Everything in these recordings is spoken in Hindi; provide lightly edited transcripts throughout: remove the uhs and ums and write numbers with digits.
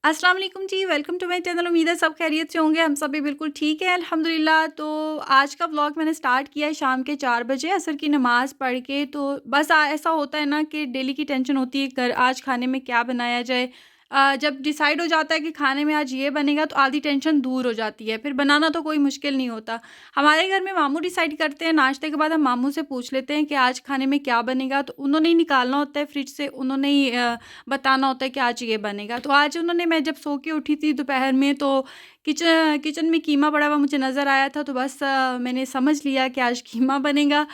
अस्सलाम वालेकुम जी, वेलकम टू माय चैनल। उम्मीद है सब खैरियत से होंगे। हम सभी बिल्कुल ठीक है अल्हम्दुलिल्लाह। तो आज का व्लॉग मैंने स्टार्ट किया है शाम के 4 बजे असर की नमाज़ पढ़ के। तो बस ऐसा होता है ना कि डेली की टेंशन होती है घर आज खाने में क्या बनाया जाए। जब डिसाइड हो जाता है कि खाने में आज ये बनेगा तो आधी टेंशन दूर हो जाती है, फिर बनाना तो कोई मुश्किल नहीं होता। हमारे घर में मामू डिसाइड करते हैं, नाश्ते के बाद हम मामू से पूछ लेते हैं कि आज खाने में क्या बनेगा, तो उन्होंने ही निकालना होता है फ्रिज से, उन्होंने ही बताना होता है कि आज ये बनेगा। तो आज उन्होंने, मैं जब सो के उठी थी दोपहर में, तो किचन किचन में कीमा पड़ा हुआ मुझे नज़र आया था, तो बस मैंने समझ लिया कि आज कीमा बनेगा।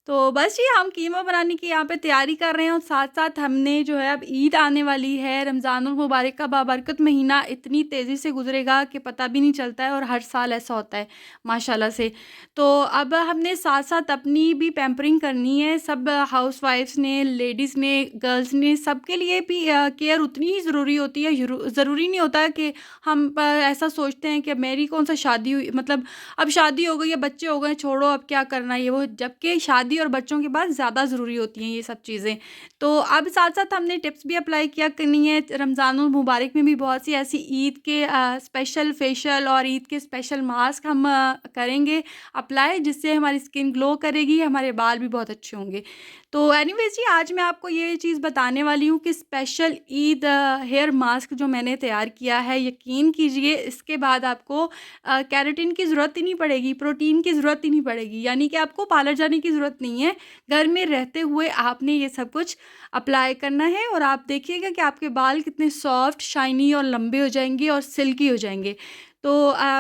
तो बस ये हम कीमा बनाने की यहाँ पे तैयारी कर रहे हैं और साथ-साथ हमने जो है अब ईद आने वाली है। रमज़ानुल मुबारक का बाबरकत महीना इतनी तेज़ी से गुज़रेगा कि पता भी नहीं चलता है, और हर साल ऐसा होता है माशाल्लाह से। तो अब हमने साथ-साथ अपनी भी पैम्परिंग करनी है। सब हाउसवाइफ्स ने, लेडीज़ ने, गर्ल्स ने, सबके लिए भी केयर उतनी ही ज़रूरी होती है। ज़रूरी नहीं होता कि हम ऐसा सोचते हैं कि मेरी कौन-सा शादी हुई, मतलब अब शादी हो गई है, बच्चे हो गए, छोड़ो अब क्या करना है ये वो, जबकि शादी और बच्चों के बाद ज़्यादा ज़रूरी होती हैं ये सब चीज़ें। तो अब साथ-साथ हमने टिप्स भी अप्लाई किया करनी है। रमज़ानुल मुबारक में भी बहुत सी ऐसी ईद के स्पेशल फेशियल और ईद के स्पेशल मास्क हम करेंगे अप्लाई, जिससे हमारी स्किन ग्लो करेगी, हमारे बाल भी बहुत अच्छे होंगे। तो एनीवेज़ जी, आज मैं आपको ये चीज़ बताने वाली हूँ कि स्पेशल ईद हेयर मास्क जो मैंने तैयार किया है, यकीन कीजिए इसके बाद आपको केराटिन की ज़रूरत ही नहीं पड़ेगी, प्रोटीन की ज़रूरत ही नहीं पड़ेगी, यानी कि आपको पार्लर जाने की ज़रूरत नहीं है। घर में रहते हुए आपने ये सब कुछ अप्लाई करना है और आप देखिएगा कि आपके बाल कितने सॉफ्ट, शाइनी और लंबे हो जाएँगे और सिल्की हो जाएँगे। तो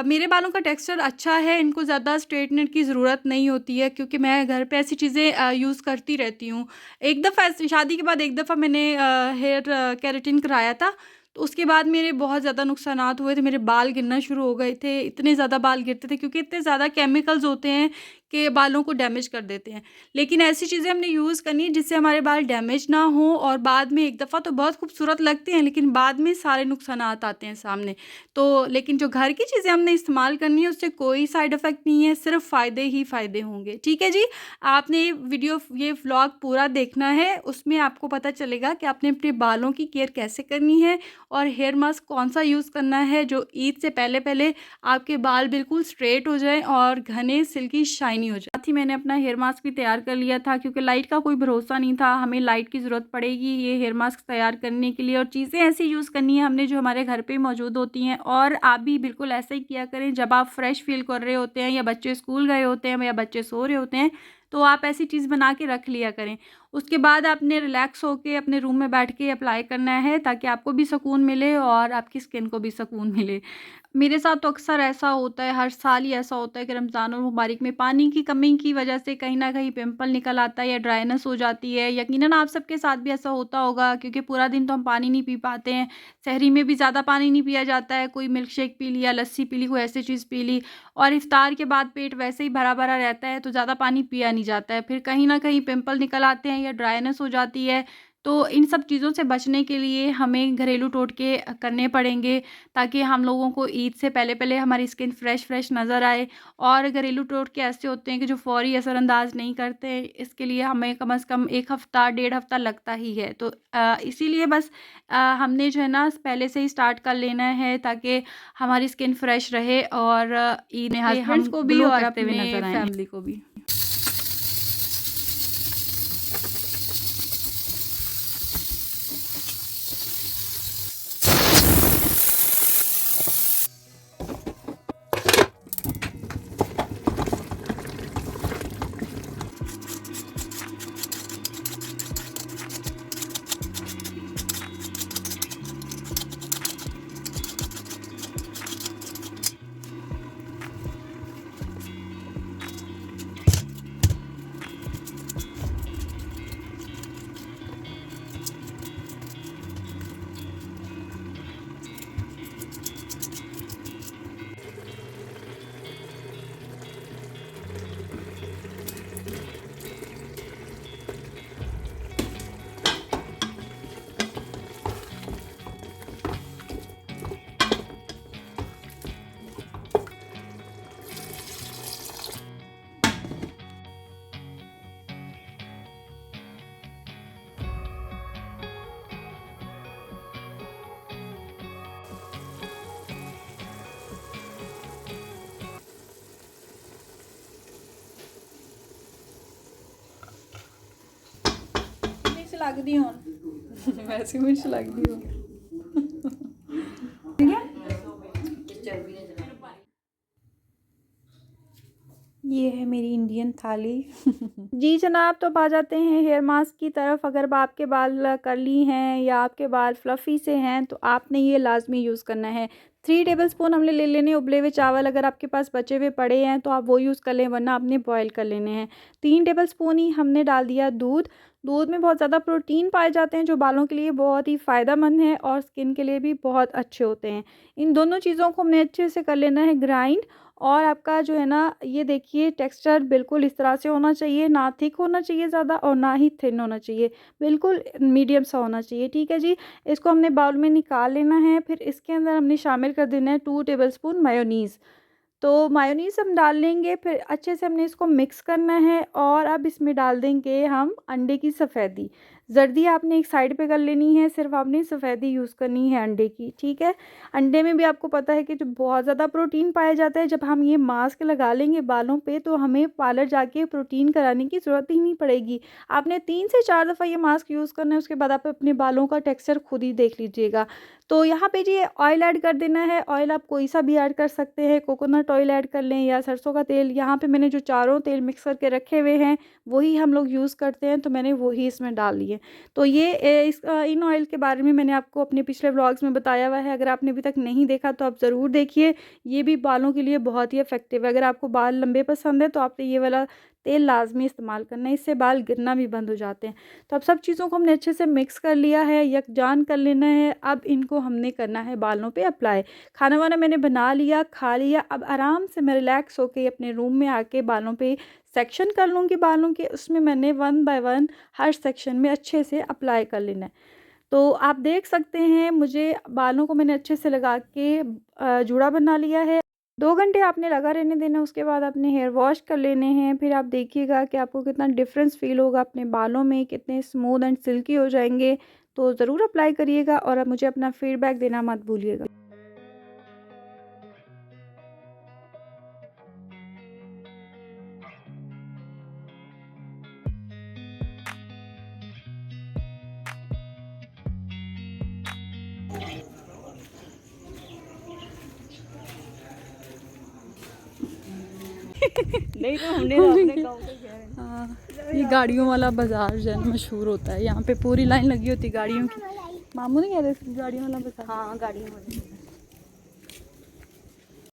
मेरे बालों का टेक्सचर अच्छा है, इनको ज़्यादा स्ट्रेटनर की ज़रूरत नहीं होती है, क्योंकि मैं घर पे ऐसी चीज़ें यूज़ करती रहती हूँ। एक दफ़ा ऐसे शादी के बाद एक दफ़ा मैंने हेयर केराटिन कराया था, तो उसके बाद मेरे बहुत ज़्यादा नुकसानात हुए थे, मेरे बाल गिरना शुरू हो गए थे, इतने ज़्यादा बाल गिरते थे क्योंकि इतने ज़्यादा केमिकल्स होते हैं कि बालों को डैमेज कर देते हैं। लेकिन ऐसी चीज़ें हमने यूज़ करनी है जिससे हमारे बाल डैमेज ना हो, और बाद में एक दफ़ा तो बहुत खूबसूरत लगते हैं, लेकिन बाद में सारे नुकसानात आते हैं सामने। तो लेकिन जो घर की चीज़ें हमने इस्तेमाल करनी है उससे कोई साइड इफ़ेक्ट नहीं है, सिर्फ़ फ़ायदे ही फ़ायदे होंगे। ठीक है जी? आपने ये व्लॉग पूरा देखना है, उसमें आपको पता चलेगा कि आपने अपने बालों की केयर कैसे करनी है और हेयर मास्क कौन-सा यूज़ करना है जो ईद से पहले-पहले आपके बाल बिल्कुल स्ट्रेट हो जाएँ और घने, सिल्की, शाइनी हो जाएँ। साथ ही मैंने अपना हेयर मास्क भी तैयार कर लिया था, क्योंकि लाइट का कोई भरोसा नहीं था, हमें लाइट की ज़रूरत पड़ेगी ये हेयर मास्क तैयार करने के लिए, और चीज़ें ऐसी यूज़ करनी है हमने जो हमारे घर पे मौजूद होती हैं। और आप भी बिल्कुल ऐसा ही किया करें, जब आप फ्रेश फ़ील कर रहे होते हैं या बच्चे स्कूल गए होते हैं या बच्चे सो रहे होते हैं, तो आप ऐसी चीज़ बना के रख लिया करें। उसके बाद आपने रिलैक्स होके अपने रूम में बैठ के अप्लाई करना है, ताकि आपको भी सुकून मिले और आपकी स्किन को भी सुकून मिले। मेरे साथ तो अक्सर ऐसा होता है, हर साल ही ऐसा होता है कि रमज़ानुल मुबारक में पानी की कमी की वजह से कहीं न कहीं पिंपल निकल आता है या ड्राइनेस हो जाती है। यकीनन आप सबके साथ भी ऐसा होता होगा, क्योंकि पूरा दिन तो हम पानी नहीं पी पाते हैं। सहरी में भी ज़्यादा पानी नहीं पिया जाता है, कोई मिल्क शेक पी लिया, लस्सी पी ली, कोई ऐसी चीज़ पी ली, और इफ्तार के बाद पेट वैसे ही भरा-भरा रहता है, तो ज़्यादा पानी पिया नहीं जाता है। फिर कहीं न कहीं पिंपल निकल आते हैं या ड्राइनेस हो जाती है। तो इन सब चीज़ों से बचने के लिए हमें घरेलू टोटके करने पड़ेंगे, ताकि हम लोगों को ईद से पहले-पहले हमारी स्किन फ्रेश नज़र आए। और घरेलू टोटके ऐसे होते हैं कि जो फ़ौरी असरअंदाज़ नहीं करते, इसके लिए हमें कम से कम 1 हफ़्ता, डेढ़ हफ़्ता लगता ही है। तो इसीलिए बस हमने जो है ना पहले से ही स्टार्ट कर लेना है, ताकि हमारी स्किन फ्रेश रहे और ईद अपने पे हस्बैंड्स हम को भी ग्लो और करते हुए अपने नज़र आएँ। फैमिली को भी। लगदी हुन वैसे मिर्च लगदी हो ठीक है। ये है मेरी इंडियन थाली जी जनाब, तो अब आ जाते हैं हेयर मास्क की तरफ। अगर आपके बाल कर्ली हैं या आपके बाल फ्लफ़ी से हैं तो आपने ये लाजमी यूज़ करना है। 3 टेबलस्पून हमने ले लेने उबले हुए चावल, अगर आपके पास बचे हुए पड़े हैं तो आप वो यूज़ कर लें, वरना आपने बॉयल कर लेने हैं। 3 टेबलस्पून ही हमने डाल दिया दूध। दूध में बहुत ज़्यादा प्रोटीन पाए जाते हैं जो बालों के लिए बहुत ही फ़ायदेमंद है और स्किन के लिए भी बहुत अच्छे होते हैं। इन दोनों चीज़ों को हमने अच्छे से कर लेना है ग्राइंड। और आपका जो है ना, ये देखिए टेक्सचर बिल्कुल इस तरह से होना चाहिए, ना थिक होना चाहिए ज़्यादा और ना ही थिन होना चाहिए, बिल्कुल मीडियम सा होना चाहिए। ठीक है जी, इसको हमने बाउल में निकाल लेना है। फिर इसके अंदर हमने शामिल कर देना है 2 टेबलस्पून मायोनीज़। तो मायोनीज़ हम डाल लेंगे, फिर अच्छे से हमने इसको मिक्स करना है और अब इसमें डाल देंगे हम अंडे की सफ़ेदी। जर्दी आपने एक साइड पे कर लेनी है, सिर्फ आपने सफ़ेदी यूज़ करनी है अंडे की। ठीक है, अंडे में भी आपको पता है कि जो बहुत ज़्यादा प्रोटीन पाया जाता है। जब हम ये मास्क लगा लेंगे बालों पे तो हमें पार्लर जाके प्रोटीन कराने की ज़रूरत ही नहीं पड़ेगी। आपने 3 से 4 दफ़ा ये मास्क यूज़ करना है, उसके बाद आप अपने बालों का टेक्सचर खुद ही देख लीजिएगा। तो यहाँ पे जी ऑयल ऐड कर देना है। ऑयल आप कोई सा भी ऐड कर सकते हैं, कोकोनट ऑयल ऐड कर लें या सरसों का तेल। यहाँ पे मैंने जो चारों तेल मिक्स करके रखे हुए हैं वही हम लोग यूज़ करते हैं, तो मैंने वही इसमें डाल लिए। तो ये इन ऑयल के बारे में मैंने आपको अपने पिछले व्लॉग्स में बताया हुआ है। अगर आपने अभी तक नहीं देखा तो आप ज़रूर देखिए। ये भी बालों के लिए बहुत ही इफ़ेक्टिव है। अगर आपको बाल लंबे पसंद है तो आपने ये वाला तेल लाजमी इस्तेमाल करना है, इससे बाल गिरना भी बंद हो जाते हैं। तो अब सब चीज़ों को हमने अच्छे से मिक्स कर लिया है, यकजान कर लेना है। अब इनको हमने करना है बालों पे अप्लाई। खाना वाना मैंने बना लिया, खा लिया। अब आराम से मैं रिलैक्स होके अपने रूम में आके बालों पे सेक्शन कर लूँगी बालों के। उसमें मैंने 1 बाय 1 हर सेक्शन में अच्छे से अप्लाई कर लेना है। तो आप देख सकते हैं मुझे बालों को मैंने अच्छे से लगा के जूड़ा बना लिया है। 2 घंटे आपने लगा रहने देना, उसके बाद आपने हेयर वॉश कर लेने हैं। फिर आप देखिएगा कि आपको कितना डिफरेंस फ़ील होगा अपने बालों में, कितने स्मूथ एंड सिल्की हो जाएँगे। तो ज़रूर अप्लाई करिएगा और अब मुझे अपना फीडबैक देना मत भूलिएगा। नहीं तो हमने तो अपने गाँव का किया है। हाँ, ये गाड़ियों वाला बाज़ार जो है ना मशहूर होता है। यहाँ पे पूरी लाइन लगी होती है गाड़ियों की। मामू ने कह रहे थे गाड़ियों वाला बाज़ार। हाँ गाड़ियों वाले।